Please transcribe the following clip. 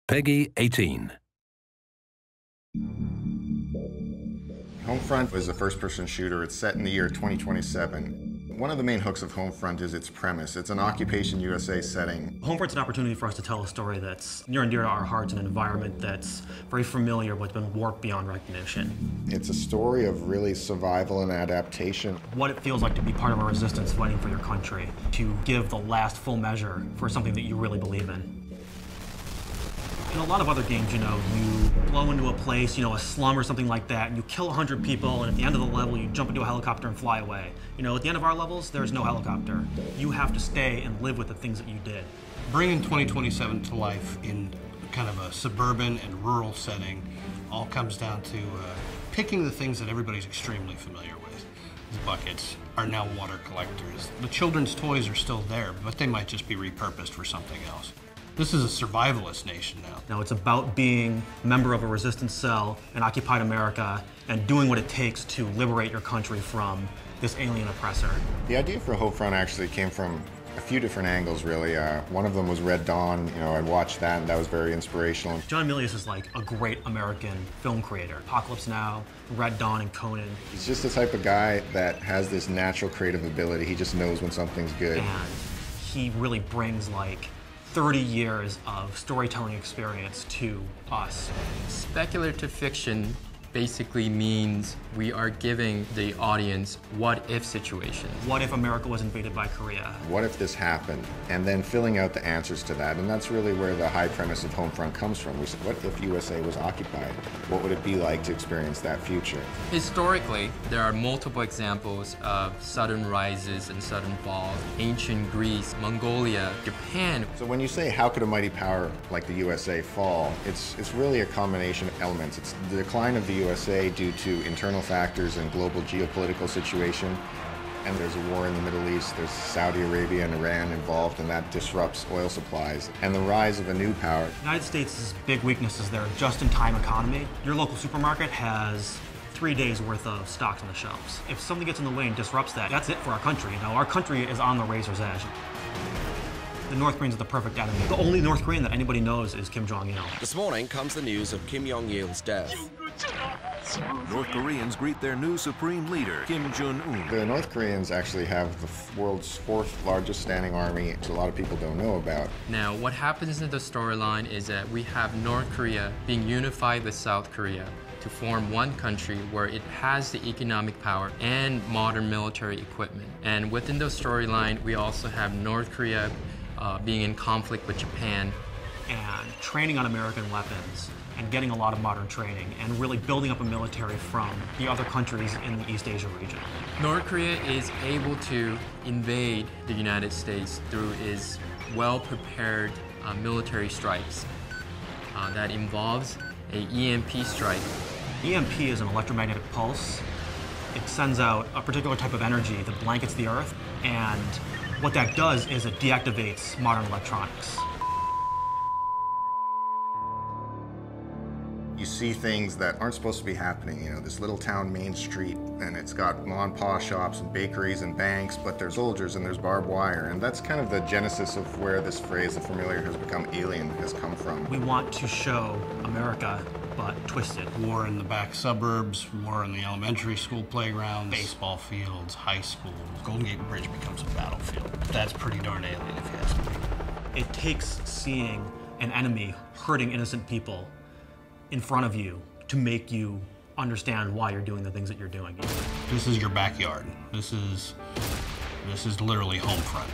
Peggy 18. Homefront is a first-person shooter. It's set in the year 2027. One of the main hooks of Homefront is its premise. It's an Occupation USA setting. Homefront's an opportunity for us to tell a story that's near and dear to our hearts in an environment that's very familiar but been warped beyond recognition. It's a story of really survival and adaptation. What it feels like to be part of a resistance fighting for your country, to give the last full measure for something that you really believe in. In a lot of other games, you blow into a place, a slum or something like that, and you kill 100 people, and at the end of the level, you jump into a helicopter and fly away. At the end of our levels, there's no helicopter. You have to stay and live with the things that you did. Bringing 2027 to life in kind of a suburban and rural setting all comes down to picking the things that everybody's extremely familiar with. The buckets are now water collectors. The children's toys are still there, but they might just be repurposed for something else. This is a survivalist nation now. Now it's about being a member of a resistance cell in occupied America and doing what it takes to liberate your country from this alien oppressor. The idea for Homefront actually came from a few different angles, really. One of them was Red Dawn. I'd watched that, and that was very inspirational. John Milius is like a great American film creator. Apocalypse Now, Red Dawn, and Conan. He's just the type of guy that has this natural creative ability. He just knows when something's good. And he really brings 30 years of storytelling experience to us. Speculative fiction basically means we are giving the audience what-if situations. What if America was invaded by Korea? What if this happened? And then filling out the answers to that. And that's really where the high premise of Homefront comes from. We said, what if USA was occupied? What would it be like to experience that future? Historically, there are multiple examples of sudden rises and sudden falls. Ancient Greece, Mongolia, Japan. So when you say, how could a mighty power like the USA fall? It's really a combination of elements. It's the decline of the USA due to internal factors and global geopolitical situation. And there's a war in the Middle East. There's Saudi Arabia and Iran involved, and that disrupts oil supplies. And the rise of a new power. The United States' big weakness is their just-in-time economy. Your local supermarket has 3 days worth of stocks on the shelves. If something gets in the way and disrupts that, that's it for our country. Our country is on the razor's edge. The North Koreans are the perfect enemy. The only North Korean that anybody knows is Kim Jong-il. This morning comes the news of Kim Jong-il's death. North Koreans greet their new supreme leader, Kim Jong-un. The North Koreans actually have the world's 4th largest standing army, which a lot of people don't know about. Now, what happens in the storyline is that we have North Korea being unified with South Korea to form one country where it has the economic power and modern military equipment. And within the storyline, we also have North Korea being in conflict with Japan. And training on American weapons and getting a lot of modern training and really building up a military from the other countries in the East Asia region. North Korea is able to invade the United States through its well-prepared military strikes. That involves a EMP strike. EMP is an electromagnetic pulse. It sends out a particular type of energy that blankets the Earth, and what that does is it deactivates modern electronics. You see things that aren't supposed to be happening. This little town main street, and it's got mom and pa shops and bakeries and banks, but there's soldiers and there's barbed wire. And that's kind of the genesis of where this phrase, the familiar has become alien, has come from. We want to show America, but twisted. War in the back suburbs, war in the elementary school playgrounds, baseball fields, high schools. Golden Gate Bridge becomes a battlefield. That's pretty darn alien if you ask me. It takes seeing an enemy hurting innocent people in front of you to make you understand why you're doing the things that you're doing. This is your backyard. This is literally Homefront.